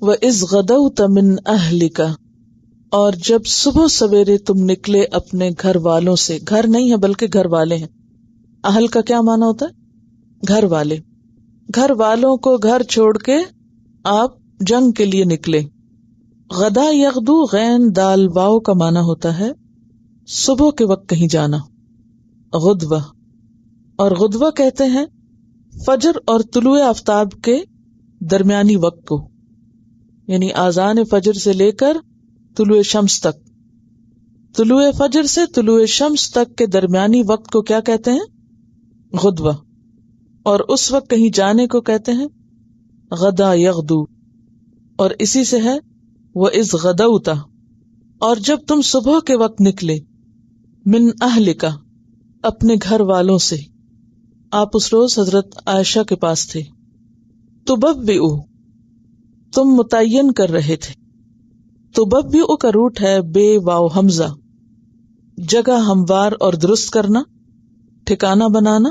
وَإِذْ غَدَوْتَ مِنْ أَهْلِكَ، اور جب صبح سویرے تم نکلے اپنے گھر والوں سے. گھر نہیں ہے بلکہ گھر والے ہیں. اہل کا کیا معنی ہوتا ہے؟ گھر والے. گھر والوں کو گھر چھوڑ کے آپ جنگ کے لیے نکلے. غدا یغدو غین دال واو کا معنی ہوتا ہے صبح کے وقت کہیں جانا. غدوہ، اور غدوہ کہتے ہیں فجر اور طلوع آفتاب کے درمیانی وقت کو، یعنی آذان فجر سے لے کر طلوع شمس تک. طلوع فجر سے طلوع شمس تک کے درمیانی وقت کو کیا کہتے ہیں؟ غدوہ. اور اس وقت کہیں جانے کو کہتے ہیں غدا یغدو. اور اسی سے ہے وَإِذْ غَدَوْتَ، اور جب تم صبح کے وقت نکلے من اہلک، اپنے گھر والوں سے. آپ اس روز حضرت عائشہ کے پاس تھے. تبوئ، تم متعین کر رہے تھے. تبوئ کا روٹ ہے بے واو حمزہ. جگہ ہموار اور درست کرنا، ٹھکانہ بنانا،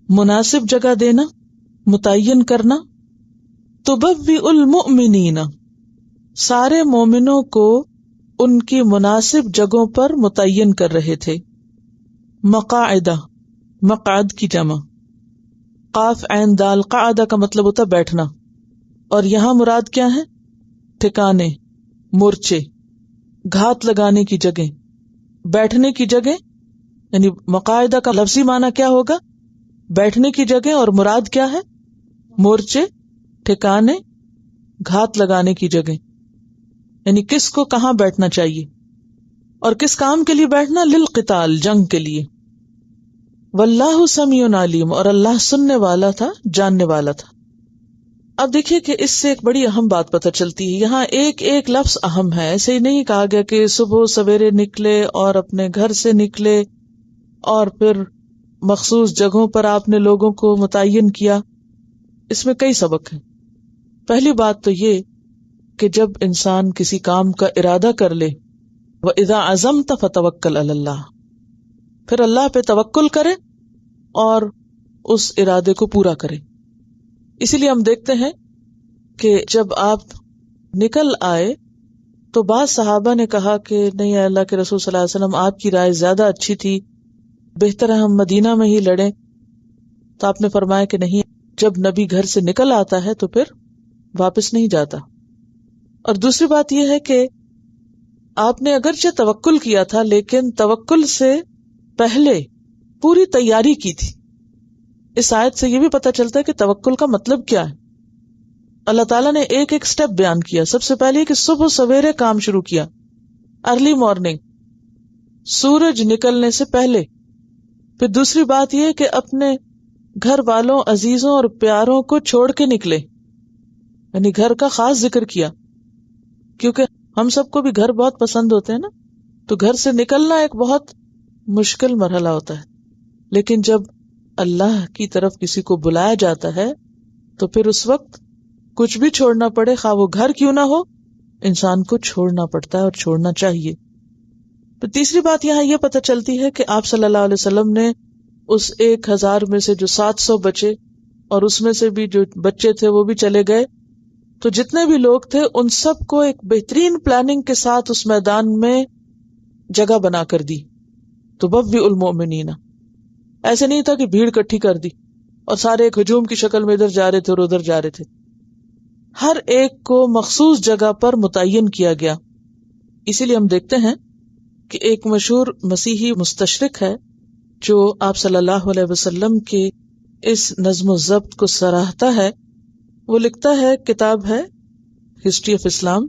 مناسب جگہ دینا، متعین کرنا. تبوئ المؤمنین، سارے مومنوں کو ان کی مناسب جگہوں پر متعین کر رہے تھے. مقاعدہ، مقعد کی جمع. قاف عین دال قعدہ کا مطلب ہوتا بیٹھنا، اور یہاں مراد کیا ہے؟ ٹھکانے، مورچے، گھات لگانے کی جگہ، بیٹھنے کی جگہ. یعنی مقاعدہ کا لفظی معنی کیا ہوگا؟ بیٹھنے کی جگہ. اور مراد کیا ہے؟ مورچے، ٹھکانے، گھات لگانے کی جگہ. یعنی کس کو کہاں بیٹھنا چاہیے اور کس کام کے لیے بیٹھنا؟ للقتال، جنگ کے لیے. واللہ سمیع علیم، اور اللہ سننے والا تھا، جاننے والا تھا. اب دیکھیے کہ اس سے ایک بڑی اہم بات پتہ چلتی ہے. یہاں ایک ایک لفظ اہم ہے. ایسے ہی نہیں کہا گیا کہ صبح سویرے نکلے اور اپنے گھر سے نکلے اور پھر مخصوص جگہوں پر آپ نے لوگوں کو متعین کیا. اس میں کئی سبق ہیں. پہلی بات تو یہ کہ جب انسان کسی کام کا ارادہ کر لے، وَإِذَا عَزَمْتَ فَتَوَكَّلْ عَلَى اللَّهِ، پھر اللہ پہ توکل کرے اور اس ارادے کو پورا کرے. اسی لیے ہم دیکھتے ہیں کہ جب آپ نکل آئے تو بعض صحابہ نے کہا کہ نہیں، اللہ کے رسول صلی اللہ علیہ وسلم آپ کی رائے زیادہ اچھی تھی، بہتر ہے ہم مدینہ میں ہی لڑیں. تو آپ نے فرمایا کہ نہیں، جب نبی گھر سے نکل آتا ہے تو پھر واپس نہیں جاتا. اور دوسری بات یہ ہے کہ آپ نے اگرچہ توکل کیا تھا لیکن توکل سے پہلے پوری تیاری کی تھی. اس آیت سے یہ بھی پتہ چلتا ہے کہ توکل کا مطلب کیا ہے. اللہ تعالیٰ نے ایک ایک سٹیپ بیان کیا. سب سے پہلے کہ صبح سویرے کام شروع کیا، ارلی مارننگ، سورج نکلنے سے پہلے. پھر دوسری بات یہ کہ اپنے گھر والوں، عزیزوں اور پیاروں کو چھوڑ کے نکلے، یعنی گھر کا خاص ذکر کیا، کیونکہ ہم سب کو بھی گھر بہت پسند ہوتے ہیں نا. تو گھر سے نکلنا ایک بہت مشکل مرحلہ ہوتا ہے، لیکن جب اللہ کی طرف کسی کو بلایا جاتا ہے تو پھر اس وقت کچھ بھی چھوڑنا پڑے، خواہ وہ گھر کیوں نہ ہو، انسان کو چھوڑنا پڑتا ہے اور چھوڑنا چاہیے. تو تیسری بات یہاں یہ پتہ چلتی ہے کہ آپ صلی اللہ علیہ وسلم نے اس 1000 میں سے جو 700 بچے اور اس میں سے بھی جو بچے تھے وہ بھی چلے گئے، تو جتنے بھی لوگ تھے ان سب کو ایک بہترین پلاننگ کے ساتھ اس میدان میں جگہ بنا کر دی. تبوئ المؤمنین، ایسے نہیں تھا کہ بھیڑ اکٹھی کر دی اور سارے ایک ہجوم کی شکل میں ادھر جا رہے تھے اور ادھر جا رہے تھے. ہر ایک کو مخصوص جگہ پر متعین کیا گیا. اسی لیے ہم دیکھتے ہیں کہ ایک مشہور مسیحی مستشرق ہے جو آپ صلی اللہ علیہ وسلم کے اس نظم و ضبط کو سراہتا ہے. وہ لکھتا ہے، کتاب ہے ہسٹری آف اسلام،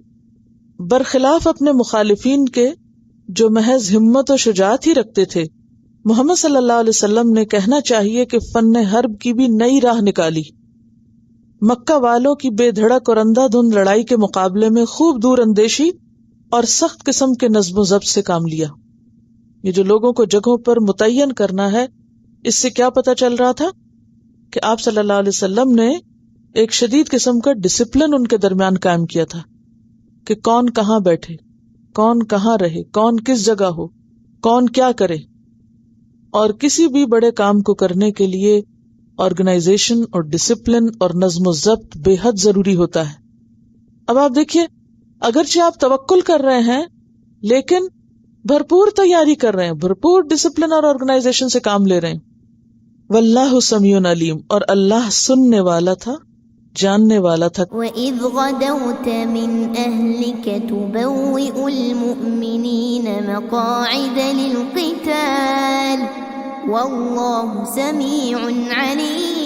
برخلاف اپنے مخالفین کے جو محض ہمت و شجاعت ہی رکھتے تھے، محمد صلی اللہ علیہ وسلم نے کہنا چاہیے کہ فن حرب کی بھی نئی راہ نکالی. مکہ والوں کی بے دھڑک اور اندھا دھند لڑائی کے مقابلے میں خوب دور اندیشی اور سخت قسم کے نظم و ضبط سے کام لیا. یہ جو لوگوں کو جگہوں پر متعین کرنا ہے، اس سے کیا پتہ چل رہا تھا کہ آپ صلی اللہ علیہ وسلم نے ایک شدید قسم کا ڈسپلن ان کے درمیان قائم کیا تھا کہ کون کہاں بیٹھے، کون کہاں رہے، کون کس جگہ ہو، کون کیا کرے. اور کسی بھی بڑے کام کو کرنے کے لیے آرگنائزیشن اور ڈسپلن اور نظم و ضبط بے حد ضروری ہوتا ہے. اب آپ دیکھیے، اگرچہ آپ توکل کر رہے ہیں لیکن بھرپور تیاری کر رہے ہیں، بھرپور ڈسپلن اور آرگنائزیشن سے کام لے رہے ہیں. واللہ سمیع علیم، اور اللہ سننے والا تھا، جاننے والا تھا. وَإِذْ غَدَوْتَ مِنْ أَهْلِكَ تُبَوِّئُ الْمُؤْمِنِينَ مَقَاعِدَ لِلْقِتَالِ وَاللَّهُ سَمِيعٌ عَلِيمٌ.